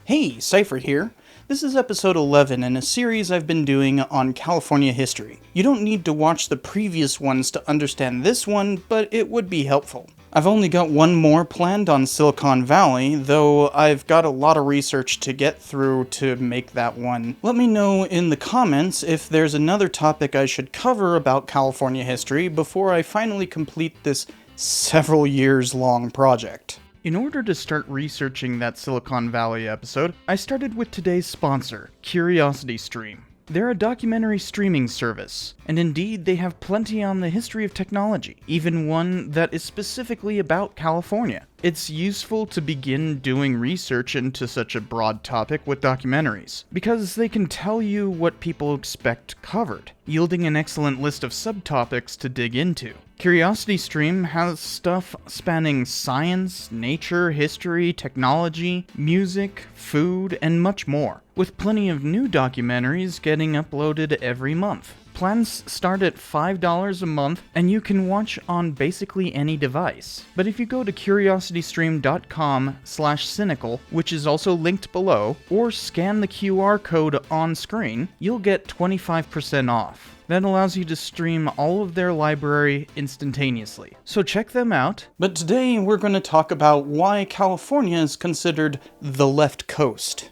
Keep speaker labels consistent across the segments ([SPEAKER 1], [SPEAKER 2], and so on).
[SPEAKER 1] Hey, Cypher here. This is episode 11 in a series I've been doing on California history. You don't need to watch the previous ones to understand this one, but it would be helpful. I've only got one more planned on Silicon Valley, though I've got a lot of research to get through to make that one. Let me know in the comments if there's another topic I should cover about California history before I finally complete this several years long project. In order to start researching that Silicon Valley episode, I started with today's sponsor, CuriosityStream. They're a documentary streaming service, and indeed they have plenty on the history of technology, even one that is specifically about California. It's useful to begin doing research into such a broad topic with documentaries, because they can tell you what people expect covered, yielding an excellent list of subtopics to dig into. CuriosityStream has stuff spanning science, nature, history, technology, music, food, and much more, with plenty of new documentaries getting uploaded every month. Plans start at $5 a month, and you can watch on basically any device. But if you go to curiositystream.com/cynical, which is also linked below, or scan the QR code on screen, you'll get 25% off. That allows you to stream all of their library instantaneously. So check them out. But today we're going to talk about why California is considered the left coast.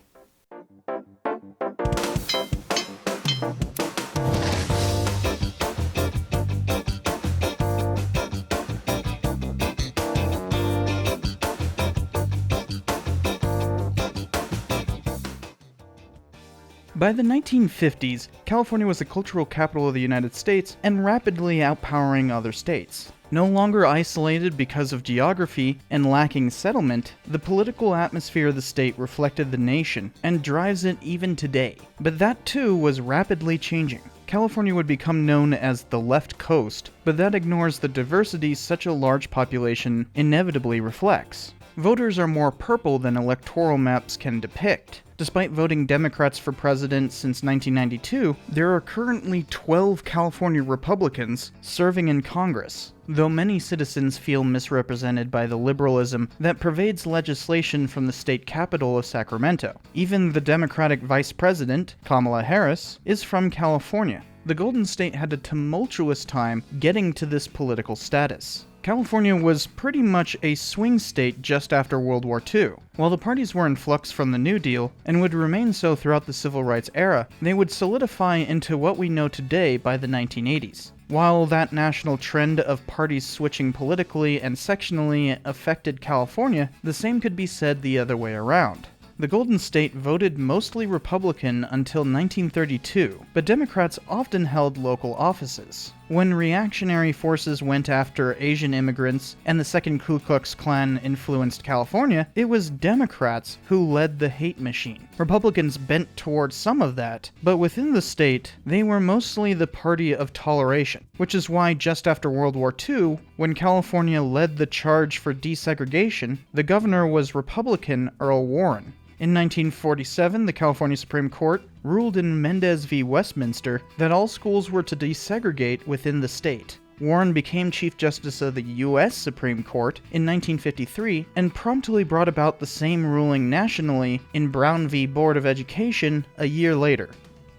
[SPEAKER 1] By the 1950s, California was the cultural capital of the United States and rapidly outpowering other states. No longer isolated because of geography and lacking settlement, the political atmosphere of the state reflected the nation and drives it even today. But that too was rapidly changing. California would become known as the left coast, but that ignores the diversity such a large population inevitably reflects. Voters are more purple than electoral maps can depict. Despite voting Democrats for president since 1992, there are currently 12 California Republicans serving in Congress, though many citizens feel misrepresented by the liberalism that pervades legislation from the state capital of Sacramento. Even the Democratic vice president, Kamala Harris, is from California. The Golden State had a tumultuous time getting to this political status. California was pretty much a swing state just after World War II. While the parties were in flux from the New Deal, and would remain so throughout the Civil Rights era, they would solidify into what we know today by the 1980s. While that national trend of parties switching politically and sectionally affected California, the same could be said the other way around. The Golden State voted mostly Republican until 1932, but Democrats often held local offices. When reactionary forces went after Asian immigrants and the Second Ku Klux Klan influenced California, it was Democrats who led the hate machine. Republicans bent towards some of that, but within the state, they were mostly the party of toleration, which is why just after World War II, when California led the charge for desegregation, the governor was Republican Earl Warren. In 1947, the California Supreme Court ruled in Mendez v. Westminster that all schools were to desegregate within the state. Warren became Chief Justice of the U.S. Supreme Court in 1953 and promptly brought about the same ruling nationally in Brown v. Board of Education a year later.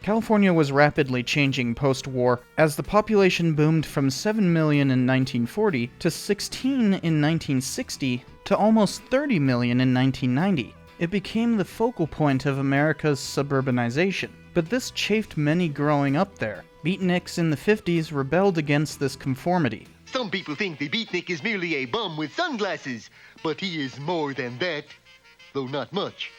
[SPEAKER 1] California was rapidly changing post-war as the population boomed from 7 million in 1940 to 16 in 1960 to almost 30 million in 1990. It became the focal point of America's suburbanization, but this chafed many growing up there. Beatniks in the 50s rebelled against this conformity.
[SPEAKER 2] Some people think the beatnik is merely a bum with sunglasses, but he is more than that, though not much.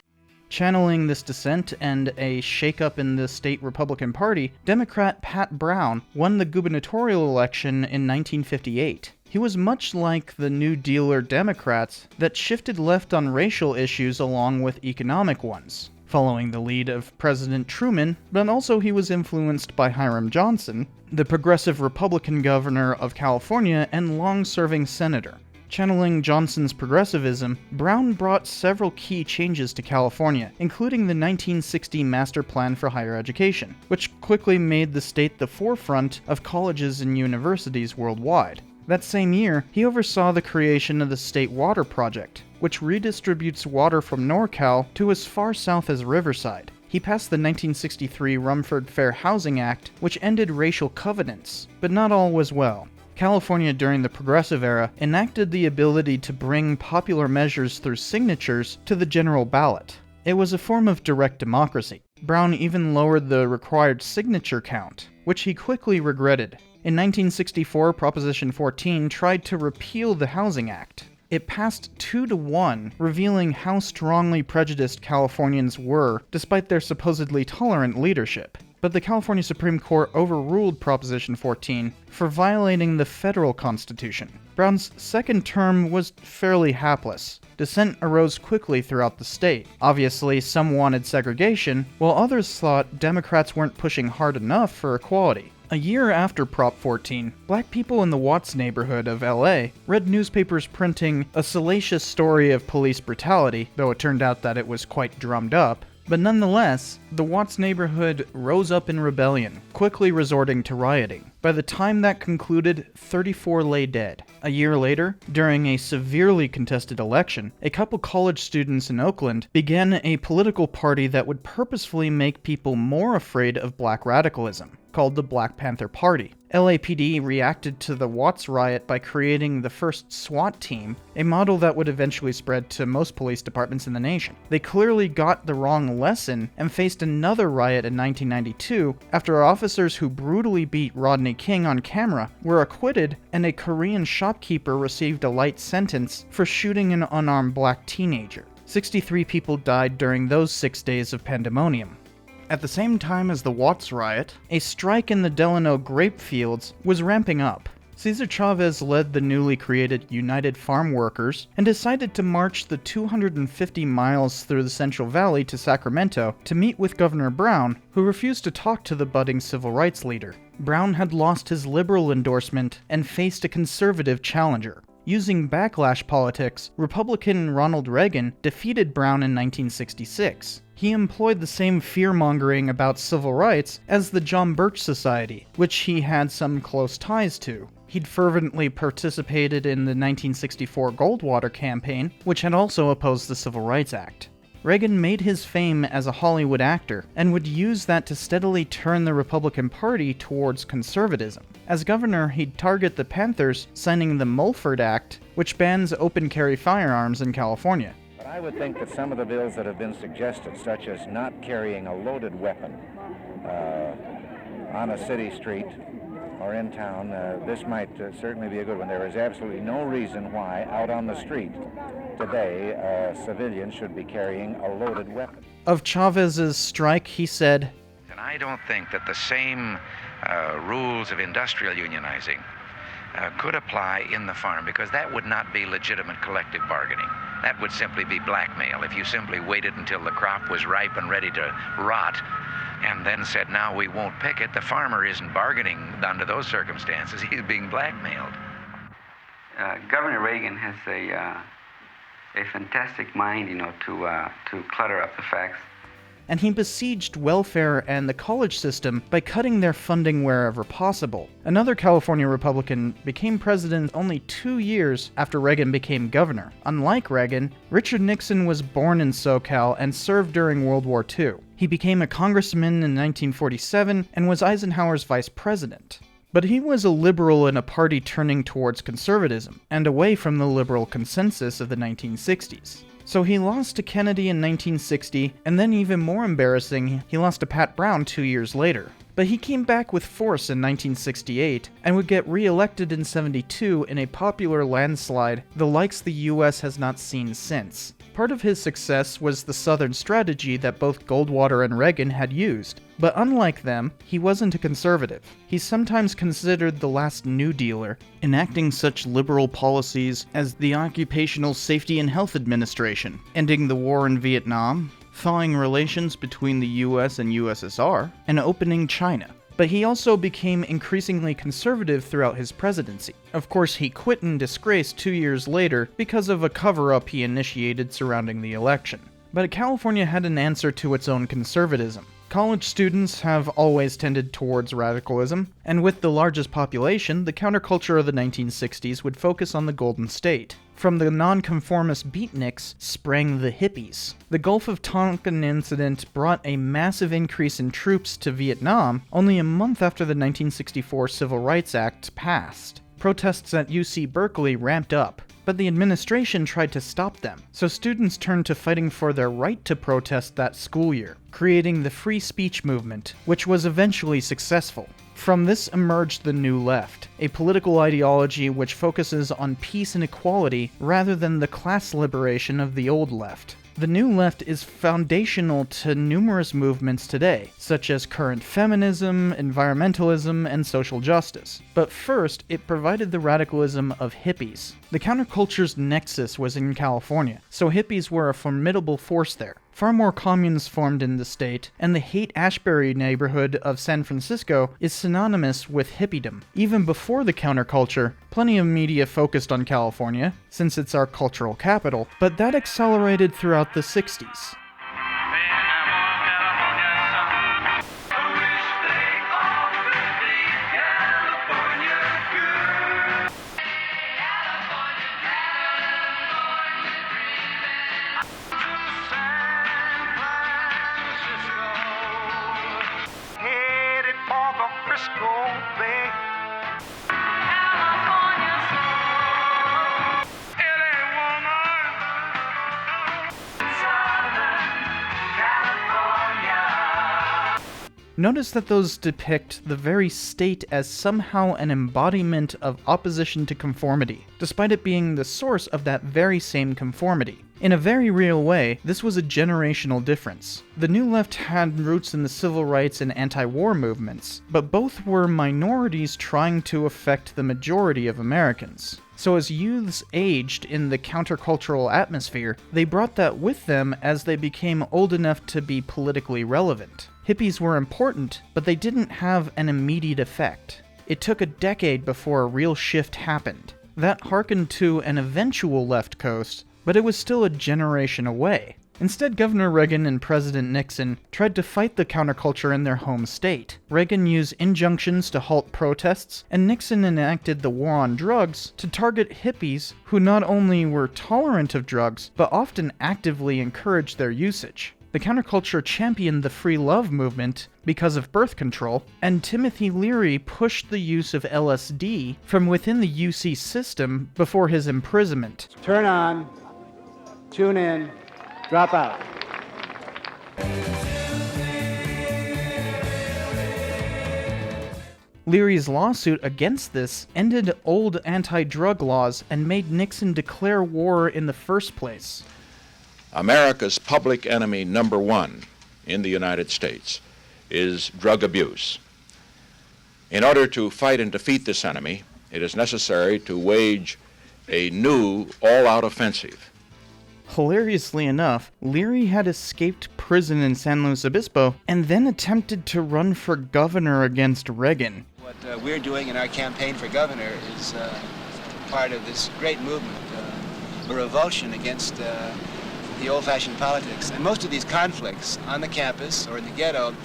[SPEAKER 1] Channeling this dissent and a shakeup in the state Republican Party, Democrat Pat Brown won the gubernatorial election in 1958. He was much like the New Dealer Democrats that shifted left on racial issues along with economic ones, following the lead of President Truman, but also he was influenced by Hiram Johnson, the progressive Republican governor of California and long-serving senator. Channeling Johnson's progressivism, Brown brought several key changes to California, including the 1960 Master Plan for Higher Education, which quickly made the state the forefront of colleges and universities worldwide. That same year, he oversaw the creation of the State Water Project, which redistributes water from NorCal to as far south as Riverside. He passed the 1963 Rumford Fair Housing Act, which ended racial covenants. But not all was well. California during the Progressive Era enacted the ability to bring popular measures through signatures to the general ballot. It was a form of direct democracy. Brown even lowered the required signature count, which he quickly regretted. In 1964, Proposition 14 tried to repeal the Housing Act. It passed 2-1, revealing how strongly prejudiced Californians were, despite their supposedly tolerant leadership. But the California Supreme Court overruled Proposition 14 for violating the federal constitution. Brown's second term was fairly hapless. Dissent arose quickly throughout the state. Obviously, some wanted segregation, while others thought Democrats weren't pushing hard enough for equality. A year after Prop 14, black people in the Watts neighborhood of LA read newspapers printing a salacious story of police brutality, though it turned out that it was quite drummed up. But nonetheless, the Watts neighborhood rose up in rebellion, quickly resorting to rioting. By the time that concluded, 34 lay dead. A year later, during a severely contested election, a couple college students in Oakland began a political party that would purposefully make people more afraid of black radicalism, called the Black Panther Party. LAPD reacted to the Watts riot by creating the first SWAT team, a model that would eventually spread to most police departments in the nation. They clearly got the wrong lesson and faced another riot in 1992 after officers who brutally beat Rodney King on camera were acquitted and a Korean shopkeeper received a light sentence for shooting an unarmed black teenager. 63 people died during those 6 days of pandemonium. At the same time as the Watts riot, a strike in the Delano grape fields was ramping up. Cesar Chavez led the newly created United Farm Workers and decided to march the 250 miles through the Central Valley to Sacramento to meet with Governor Brown, who refused to talk to the budding civil rights leader. Brown had lost his liberal endorsement and faced a conservative challenger. Using backlash politics, Republican Ronald Reagan defeated Brown in 1966. He employed the same fear-mongering about civil rights as the John Birch Society, which he had some close ties to. He'd fervently participated in the 1964 Goldwater campaign, which had also opposed the Civil Rights Act. Reagan made his fame as a Hollywood actor, and would use that to steadily turn the Republican Party towards conservatism. As governor, he'd target the Panthers, signing the Mulford Act, which bans open-carry firearms in California.
[SPEAKER 3] But I would think that some of the bills that have been suggested, such as not carrying a loaded weapon on a city street or in town, this might certainly be a good one. There is absolutely no reason why out on the street today civilians should be carrying a loaded weapon.
[SPEAKER 1] Of Chavez's strike, he said,
[SPEAKER 4] "And I don't think that the same rules of industrial unionizing could apply in the farm, because that would not be legitimate collective bargaining. That would simply be blackmail. If you simply waited until the crop was ripe and ready to rot and then said, now we won't pick it, the farmer isn't bargaining under those circumstances. He's being blackmailed."
[SPEAKER 5] Governor Reagan has a fantastic mind, to clutter up the facts.
[SPEAKER 1] and he besieged welfare and the college system by cutting their funding wherever possible. Another California Republican became president only 2 years after Reagan became governor. Unlike Reagan, Richard Nixon was born in SoCal and served during World War II. He became a congressman in 1947 and was Eisenhower's vice president. But he was a liberal in a party turning towards conservatism, and away from the liberal consensus of the 1960s. So he lost to Kennedy in 1960, and then even more embarrassing, he lost to Pat Brown 2 years later. But he came back with force in 1968, and would get re-elected in 72 in a popular landslide the likes the US has not seen since. Part of his success was the Southern strategy that both Goldwater and Reagan had used. But unlike them, he wasn't a conservative. He's sometimes considered the last New Dealer, enacting such liberal policies as the Occupational Safety and Health Administration, ending the war in Vietnam, thawing relations between the US and USSR, and opening China. But he also became increasingly conservative throughout his presidency. Of course, he quit in disgrace 2 years later because of a cover-up he initiated surrounding the election. But California had an answer to its own conservatism. College students have always tended towards radicalism, and with the largest population, the counterculture of the 1960s would focus on the Golden State. From the nonconformist beatniks sprang the hippies. The Gulf of Tonkin incident brought a massive increase in troops to Vietnam only a month after the 1964 Civil Rights Act passed. Protests at UC Berkeley ramped up, but the administration tried to stop them, so students turned to fighting for their right to protest that school year, creating the free speech movement, which was eventually successful. From this emerged the New Left, a political ideology which focuses on peace and equality rather than the class liberation of the Old Left. The New Left is foundational to numerous movements today, such as current feminism, environmentalism, and social justice. But first, it provided the radicalism of hippies. The counterculture's nexus was in California, so hippies were a formidable force there. Far more communes formed in the state, and the Haight-Ashbury neighborhood of San Francisco is synonymous with hippiedom. Even before the counterculture, plenty of media focused on California, since it's our cultural capital, but that accelerated throughout the 60s. Notice that those depict the very state as somehow an embodiment of opposition to conformity, despite it being the source of that very same conformity. In a very real way, this was a generational difference. The New Left had roots in the civil rights and anti-war movements, but both were minorities trying to affect the majority of Americans. So as youths aged in the countercultural atmosphere, they brought that with them as they became old enough to be politically relevant. Hippies were important, but they didn't have an immediate effect. It took a decade before a real shift happened. That harkened to an eventual left coast, but it was still a generation away. Instead, Governor Reagan and President Nixon tried to fight the counterculture in their home state. Reagan used injunctions to halt protests, and Nixon enacted the war on drugs to target hippies who not only were tolerant of drugs, but often actively encouraged their usage. The counterculture championed the free love movement because of birth control, and Timothy Leary pushed the use of LSD from within the UC system before his imprisonment.
[SPEAKER 6] Turn on, tune in, drop out.
[SPEAKER 1] Leary's lawsuit against this ended old anti-drug laws and made Nixon declare war in the first place.
[SPEAKER 7] America's public enemy number one in the United States is drug abuse. In order to fight and defeat this enemy, it is necessary to wage a new all-out offensive.
[SPEAKER 1] Hilariously enough, Leary had escaped prison in San Luis Obispo and then attempted to run for governor against Reagan.
[SPEAKER 8] What we're doing in our campaign for governor is part of this great movement, a revulsion against the old-fashioned politics. And most of these conflicts on the campus or in the ghetto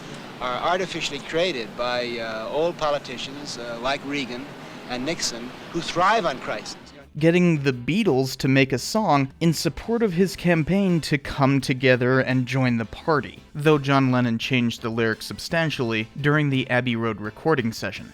[SPEAKER 8] are artificially created by old politicians like Reagan and Nixon who thrive on crisis.
[SPEAKER 1] Getting the Beatles to make a song in support of his campaign to come together and join the party, though John Lennon changed the lyrics substantially during the Abbey Road recording session.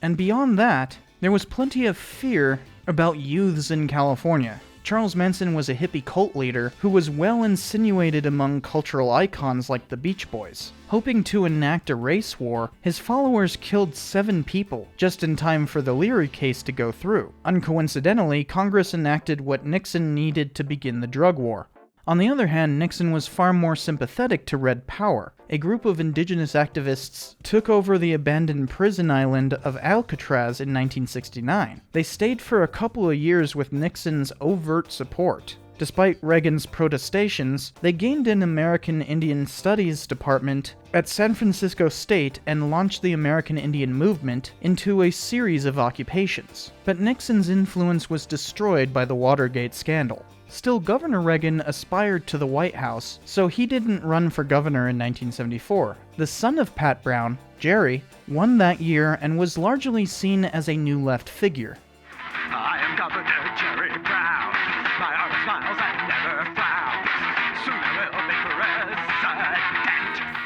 [SPEAKER 1] And beyond that, there was plenty of fear about youths in California. Charles Manson was a hippie cult leader who was well insinuated among cultural icons like the Beach Boys. Hoping to enact a race war, his followers killed 7 people, just in time for the Leary case to go through. Uncoincidentally, Congress enacted what Nixon needed to begin the drug war. On the other hand, Nixon was far more sympathetic to Red Power. A group of indigenous activists took over the abandoned prison island of Alcatraz in 1969. They stayed for a couple of years with Nixon's overt support. Despite Reagan's protestations, they gained an American Indian Studies department at San Francisco State and launched the American Indian movement into a series of occupations. But Nixon's influence was destroyed by the Watergate scandal. Still, Governor Reagan aspired to the White House, so he didn't run for governor in 1974. The son of Pat Brown, Jerry, won that year and was largely seen as a new left figure.
[SPEAKER 9] I am Governor Jerry Brown. My heart smiles and never frowns. Soon I will be president.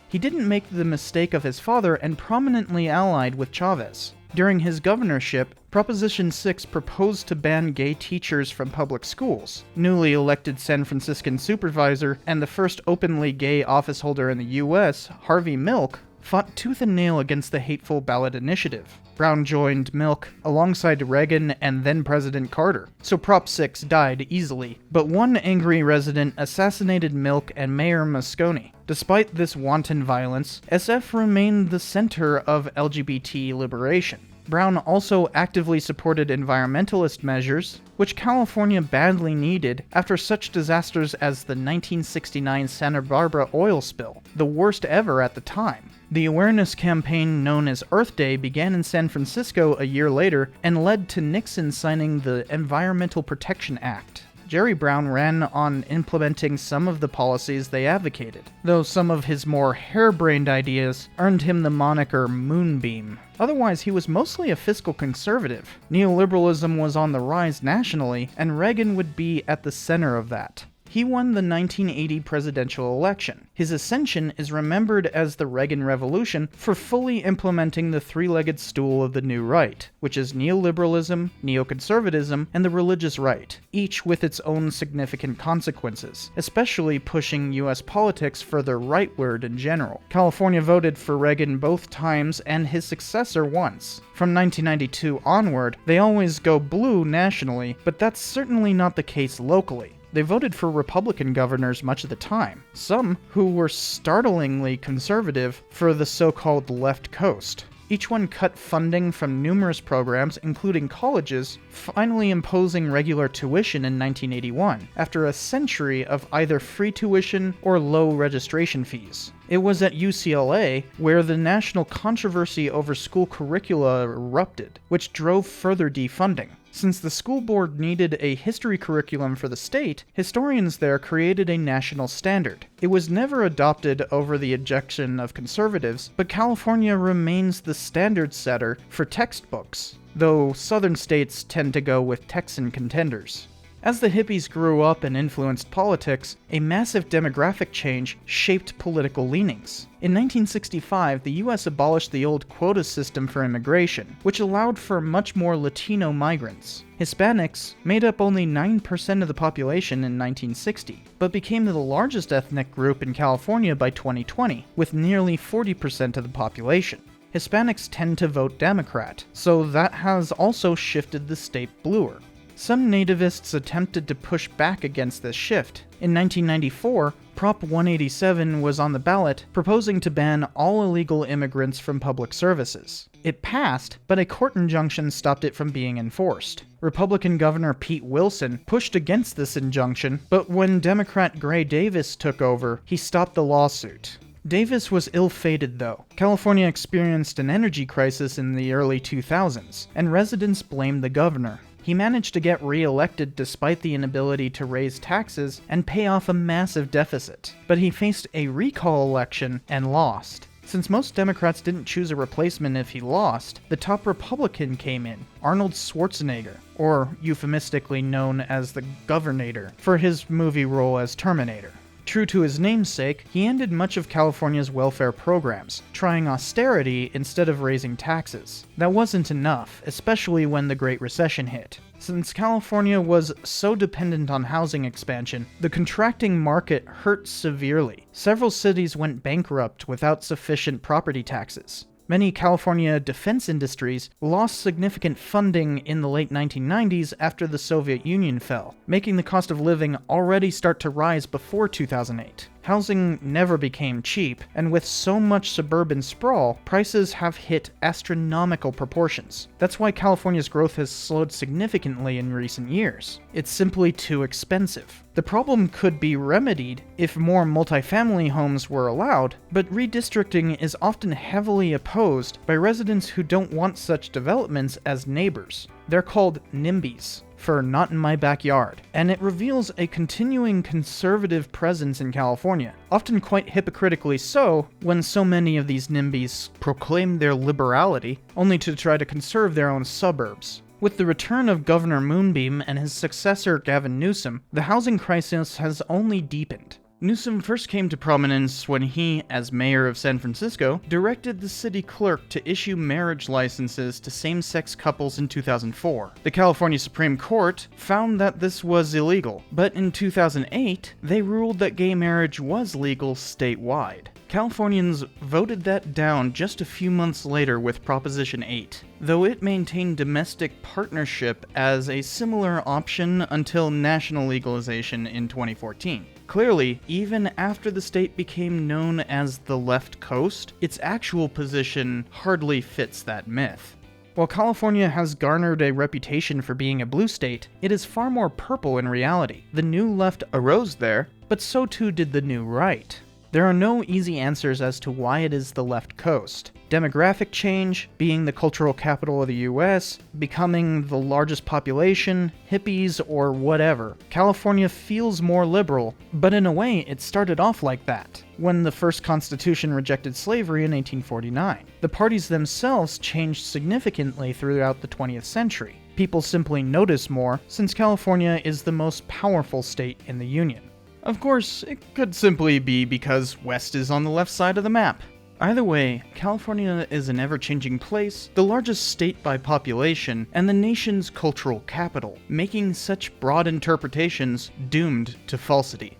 [SPEAKER 1] He didn't make the mistake of his father and prominently allied with Chavez. During his governorship, Proposition 6 proposed to ban gay teachers from public schools. Newly elected San Franciscan supervisor and the first openly gay officeholder in the U.S., Harvey Milk, fought tooth and nail against the hateful ballot initiative. Brown joined Milk alongside Reagan and then-President Carter, so Prop 6 died easily. But one angry resident assassinated Milk and Mayor Moscone. Despite this wanton violence, SF remained the center of LGBT liberation. Brown also actively supported environmentalist measures, which California badly needed after such disasters as the 1969 Santa Barbara oil spill, the worst ever at the time. The awareness campaign known as Earth Day began in San Francisco a year later and led to Nixon signing the Environmental Protection Act. Jerry Brown ran on implementing some of the policies they advocated, though some of his more harebrained ideas earned him the moniker Moonbeam. Otherwise, he was mostly a fiscal conservative. Neoliberalism was on the rise nationally, and Reagan would be at the center of that. He won the 1980 presidential election. His ascension is remembered as the Reagan Revolution for fully implementing the three-legged stool of the new right, which is neoliberalism, neoconservatism, and the religious right, each with its own significant consequences, especially pushing U.S. politics further rightward in general. California voted for Reagan both times and his successor once. From 1992 onward, they always go blue nationally, but that's certainly not the case locally. They voted for Republican governors much of the time, some who were startlingly conservative for the so-called left coast. Each one cut funding from numerous programs, including colleges, finally imposing regular tuition in 1981, after a century of either free tuition or low registration fees. It was at UCLA where the national controversy over school curricula erupted, which drove further defunding. Since the school board needed a history curriculum for the state, historians there created a national standard. It was never adopted over the objection of conservatives, but California remains the standard setter for textbooks, though southern states tend to go with Texan contenders. As the hippies grew up and influenced politics, a massive demographic change shaped political leanings. In 1965, the U.S. abolished the old quota system for immigration, which allowed for much more Latino migrants. Hispanics made up only 9% of the population in 1960, but became the largest ethnic group in California by 2020, with nearly 40% of the population. Hispanics tend to vote Democrat, so that has also shifted the state bluer. Some nativists attempted to push back against this shift. In 1994, Prop 187 was on the ballot, proposing to ban all illegal immigrants from public services. It passed, but a court injunction stopped it from being enforced. Republican Governor Pete Wilson pushed against this injunction, but when Democrat Gray Davis took over, he stopped the lawsuit. Davis was ill-fated though. California experienced an energy crisis in the early 2000s, and residents blamed the governor. He managed to get re-elected despite the inability to raise taxes and pay off a massive deficit. But he faced a recall election and lost. Since most Democrats didn't choose a replacement if he lost, the top Republican came in, Arnold Schwarzenegger, or euphemistically known as the Governator, for his movie role as Terminator. True to his namesake, he ended much of California's welfare programs, trying austerity instead of raising taxes. That wasn't enough, especially when the Great Recession hit. Since California was so dependent on housing expansion, the contracting market hurt severely. Several cities went bankrupt without sufficient property taxes. Many California defense industries lost significant funding in the late 1990s after the Soviet Union fell, making the cost of living already start to rise before 2008. Housing never became cheap, and with so much suburban sprawl, prices have hit astronomical proportions. That's why California's growth has slowed significantly in recent years. It's simply too expensive. The problem could be remedied if more multifamily homes were allowed, but redistricting is often heavily opposed by residents who don't want such developments as neighbors. They're called NIMBYs. for Not in My Backyard, and it reveals a continuing conservative presence in California, often quite hypocritically so when so many of these NIMBYs proclaim their liberality only to try to conserve their own suburbs. With the return of Governor Moonbeam and his successor Gavin Newsom, the housing crisis has only deepened. Newsom first came to prominence when he, as mayor of San Francisco, directed the city clerk to issue marriage licenses to same-sex couples in 2004. The California Supreme Court found that this was illegal, but in 2008, they ruled that gay marriage was legal statewide. Californians voted that down just a few months later with Proposition 8, though it maintained domestic partnership as a similar option until national legalization in 2014. Clearly, even after the state became known as the left coast, its actual position hardly fits that myth. While California has garnered a reputation for being a blue state, it is far more purple in reality. The new left arose there, but so too did the new right. There are no easy answers as to why it is the left coast. Demographic change, being the cultural capital of the US, becoming the largest population, hippies, or whatever. California feels more liberal, but in a way it started off like that, when the first constitution rejected slavery in 1849. The parties themselves changed significantly throughout the 20th century. People simply notice more, since California is the most powerful state in the Union. Of course, it could simply be because West is on the left side of the map. Either way, California is an ever-changing place, the largest state by population, and the nation's cultural capital, making such broad interpretations doomed to falsity.